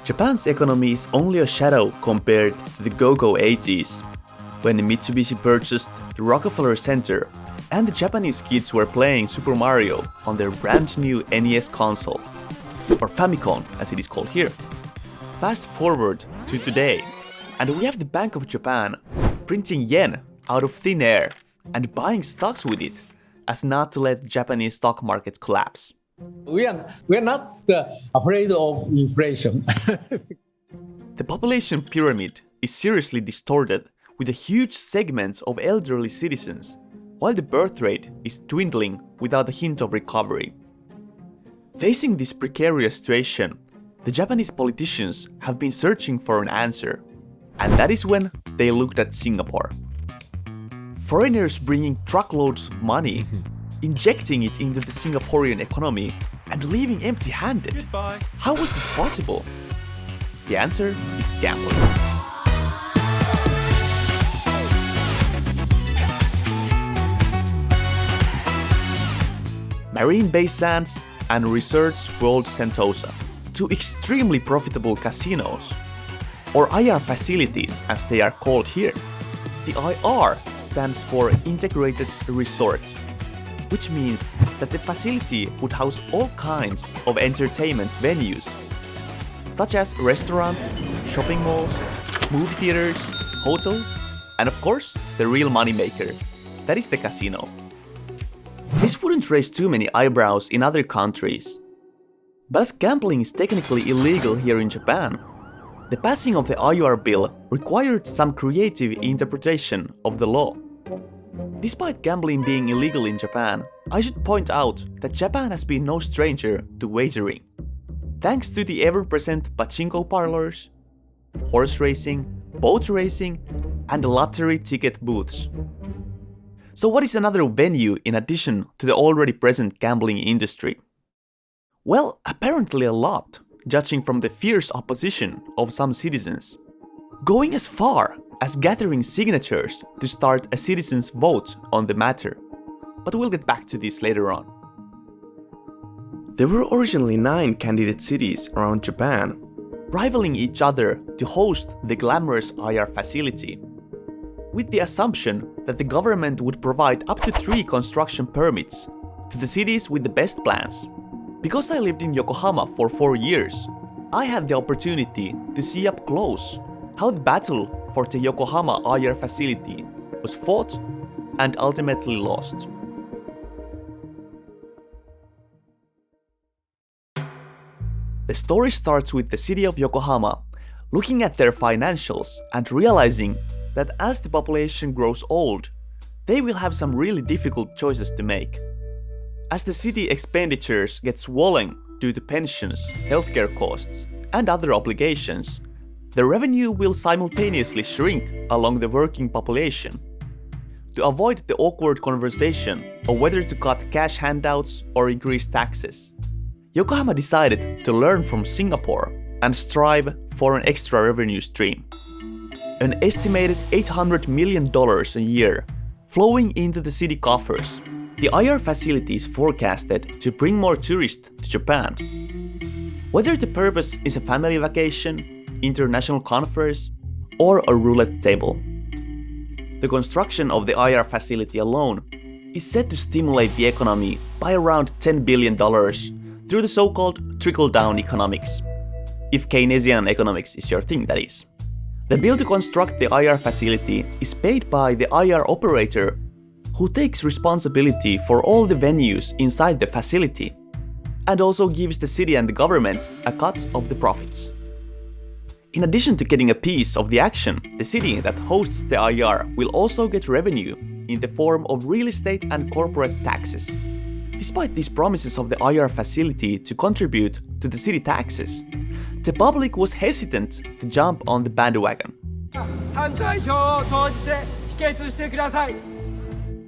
Japan's economy is only a shadow compared to the go-go 80s, when Mitsubishi purchased the Rockefeller Center and the Japanese kids were playing Super Mario on their brand new NES console, or Famicom as it is called here. Fast forward to today, and we have the Bank of Japan printing yen out of thin air and buying stocks with it as not to let Japanese stock markets collapse. We are not afraid of inflation. The population pyramid is seriously distorted with a huge segment of elderly citizens, while the birth rate is dwindling without a hint of recovery. Facing this precarious situation, the Japanese politicians have been searching for an answer, and that is when they looked at Singapore. Foreigners bringing truckloads of money, injecting it into the Singaporean economy, and leaving empty-handed. Goodbye. How was this possible? The answer is gambling. Marine Bay Sands and Resorts World Sentosa, two extremely profitable casinos, or IR facilities as they are called here. The IR stands for Integrated Resort, which means that the facility would house all kinds of entertainment venues, such as restaurants, shopping malls, movie theaters, hotels, and of course, the real moneymaker, that is the casino. This wouldn't raise too many eyebrows in other countries. But as gambling is technically illegal here in Japan, the passing of the IR bill required some creative interpretation of the law. Despite gambling being illegal in Japan, I should point out that Japan has been no stranger to wagering. Thanks to the ever-present pachinko parlors, horse racing, boat racing, and lottery ticket booths. So what is another venue in addition to the already present gambling industry? Well, apparently a lot, judging from the fierce opposition of some citizens, going as far as gathering signatures to start a citizen's vote on the matter. But we'll get back to this later on. There were originally 9 candidate cities around Japan, rivaling each other to host the glamorous IR facility, with the assumption that the government would provide up to 3 construction permits to the cities with the best plans. Because I lived in Yokohama for 4 years, I had the opportunity to see up close how the battle for the Yokohama IR facility was fought and ultimately lost. The story starts with the city of Yokohama looking at their financials and realizing that as the population grows old, they will have some really difficult choices to make. As the city expenditures get swollen due to pensions, healthcare costs, and other obligations, the revenue will simultaneously shrink along the working population. To avoid the awkward conversation of whether to cut cash handouts or increase taxes, Yokohama decided to learn from Singapore and strive for an extra revenue stream. An estimated $800 million a year flowing into the city coffers, the IR facility is forecasted to bring more tourists to Japan. Whether the purpose is a family vacation, international conference, or a roulette table. The construction of the IR facility alone is set to stimulate the economy by around $10 billion through the so-called trickle-down economics. If Keynesian economics is your thing, that is. The bill to construct the IR facility is paid by the IR operator, who takes responsibility for all the venues inside the facility, and also gives the city and the government a cut of the profits. In addition to getting a piece of the action, the city that hosts the IR will also get revenue in the form of real estate and corporate taxes. Despite these promises of the IR facility to contribute to the city taxes, the public was hesitant to jump on the bandwagon.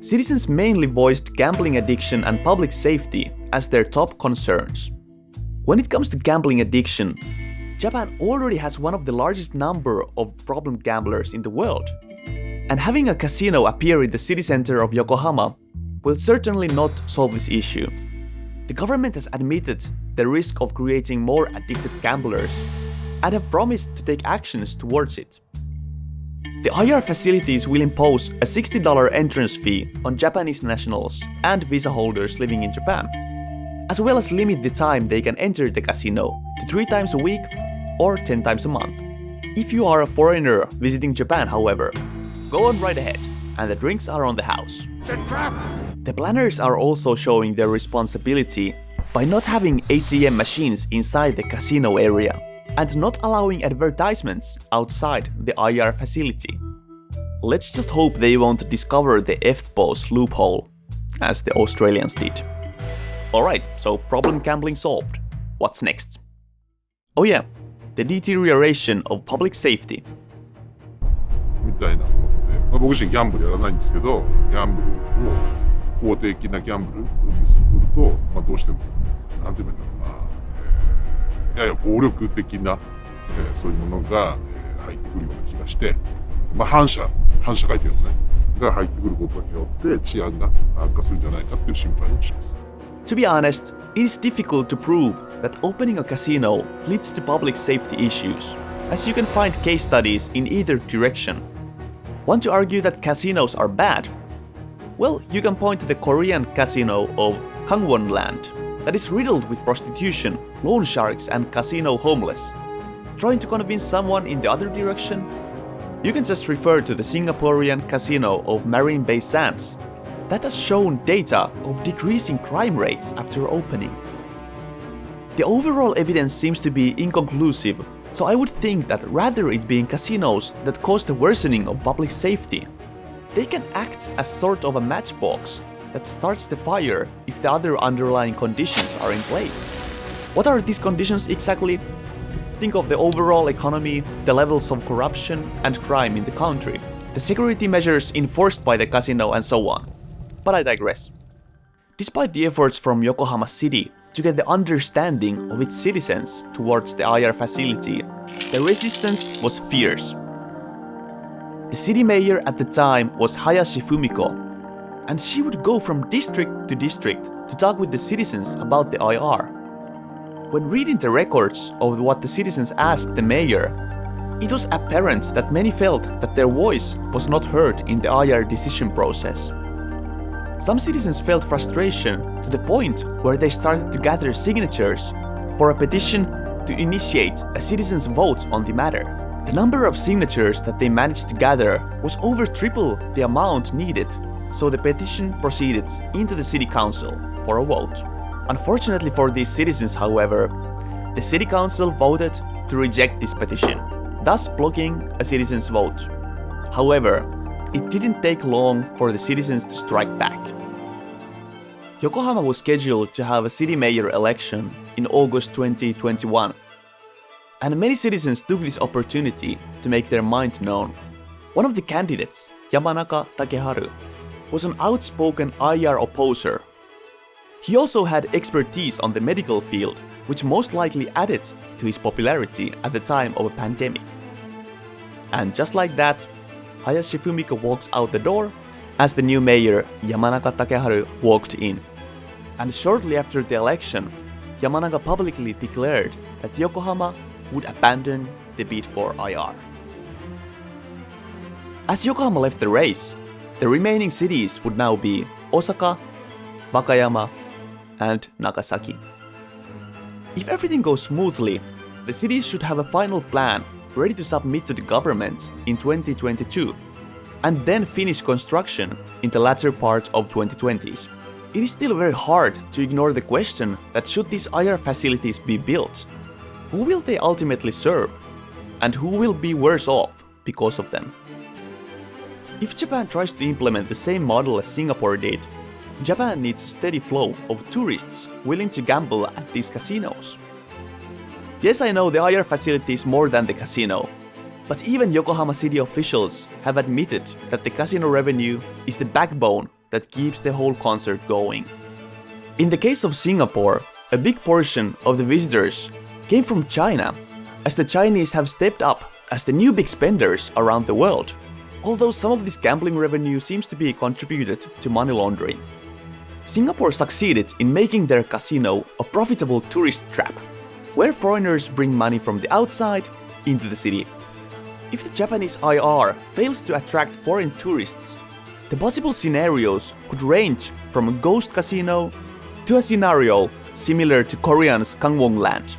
Citizens mainly voiced gambling addiction and public safety as their top concerns. When it comes to gambling addiction, Japan already has one of the largest number of problem gamblers in the world. And having a casino appear in the city center of Yokohama will certainly not solve this issue. The government has admitted the risk of creating more addicted gamblers and have promised to take actions towards it. The IR facilities will impose a $60 entrance fee on Japanese nationals and visa holders living in Japan, as well as limit the time they can enter the casino to 3 times a week or 10 times a month. If you are a foreigner visiting Japan, however, go on right ahead, and the drinks are on the house. The planners are also showing their responsibility by not having ATM machines inside the casino area and not allowing advertisements outside the IR facility. Let's just hope they won't discover the FPOS loophole, as the Australians did. Alright, so problem gambling solved. What's next? Oh yeah, the deterioration of public safety. みたいなもので、僕自身ギャンブルやらないんですけど、ギャンブルを公的なギャンブルにすると、どうしてもなんて言うんだろうな、やや暴力的な、そういうものが、入ってくるような気がして、反社会というのねが入ってくることによって治安が悪化するんじゃないかっていう心配をします。To be honest, it is difficult to prove that opening a casino leads to public safety issues, as you can find case studies in either direction. Want to argue that casinos are bad? Well, you can point to the Korean casino of Gangwon-land that is riddled with prostitution, loan sharks and casino homeless. Trying to convince someone in the other direction? You can just refer to the Singaporean casino of Marine Bay Sands that has shown data of decreasing crime rates after opening. The overall evidence seems to be inconclusive, so I would think that rather it being casinos that cause the worsening of public safety, they can act as sort of a matchbox that starts the fire if the other underlying conditions are in place. What are these conditions exactly? Think of the overall economy, the levels of corruption and crime in the country, the security measures enforced by the casino and so on. But I digress. Despite the efforts from Yokohama City to get the understanding of its citizens towards the IR facility, the resistance was fierce. The city mayor at the time was Hayashi Fumiko, and she would go from district to district to talk with the citizens about the IR. When reading the records of what the citizens asked the mayor, it was apparent that many felt that their voice was not heard in the IR decision process. Some citizens felt frustration to the point where they started to gather signatures for a petition to initiate a citizens' vote on the matter. The number of signatures that they managed to gather was over triple the amount needed, so the petition proceeded into the city council for a vote. Unfortunately for these citizens, however, the city council voted to reject this petition, thus blocking a citizens' vote. However, it didn't take long for the citizens to strike back. Yokohama was scheduled to have a city mayor election in August 2021, and many citizens took this opportunity to make their mind known. One of the candidates, Yamanaka Takeharu, was an outspoken IR opposer. He also had expertise on the medical field, which most likely added to his popularity at the time of a pandemic. And just like that, Hayashi Fumiko walks out the door as the new mayor Yamanaka Takeharu walked in. And shortly after the election, Yamanaka publicly declared that Yokohama would abandon the bid for IR. As Yokohama left the race, the remaining cities would now be Osaka, Wakayama, and Nagasaki. If everything goes smoothly, the cities should have a final plan ready to submit to the government in 2022, and then finish construction in the latter part of 2020s. It is still very hard to ignore the question that should these IR facilities be built, who will they ultimately serve, and who will be worse off because of them? If Japan tries to implement the same model as Singapore did, Japan needs a steady flow of tourists willing to gamble at these casinos. Yes, I know the IR facility is more than the casino, but even Yokohama city officials have admitted that the casino revenue is the backbone that keeps the whole concert going. In the case of Singapore, a big portion of the visitors came from China, as the Chinese have stepped up as the new big spenders around the world, although some of this gambling revenue seems to be contributed to money laundering. Singapore succeeded in making their casino a profitable tourist trap. where foreigners bring money from the outside into the city. If the Japanese IR fails to attract foreign tourists, the possible scenarios could range from a ghost casino to a scenario similar to Korean's Gangwon Land,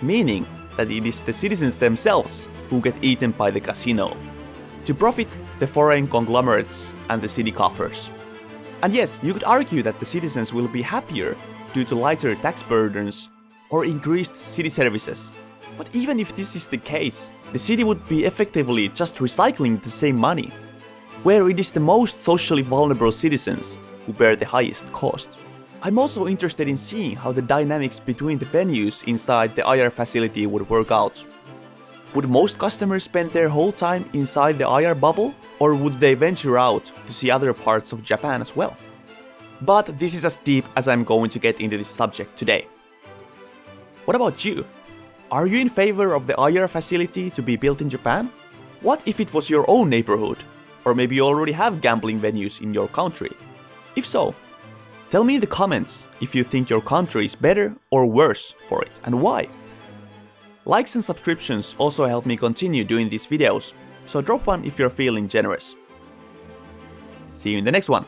meaning that it is the citizens themselves who get eaten by the casino, to profit the foreign conglomerates and the city coffers. And yes, you could argue that the citizens will be happier due to lighter tax burdens or increased city services. But even if this is the case, the city would be effectively just recycling the same money, where it is the most socially vulnerable citizens who bear the highest cost. I'm also interested in seeing how the dynamics between the venues inside the IR facility would work out. Would most customers spend their whole time inside the IR bubble, or would they venture out to see other parts of Japan as well? But this is as deep as I'm going to get into this subject today. What about you? Are you in favor of the IR facility to be built in Japan? What if it was your own neighborhood? Or maybe you already have gambling venues in your country? If so, tell me in the comments if you think your country is better or worse for it, and why. Likes and subscriptions also help me continue doing these videos, so drop one if you're feeling generous. See you in the next one.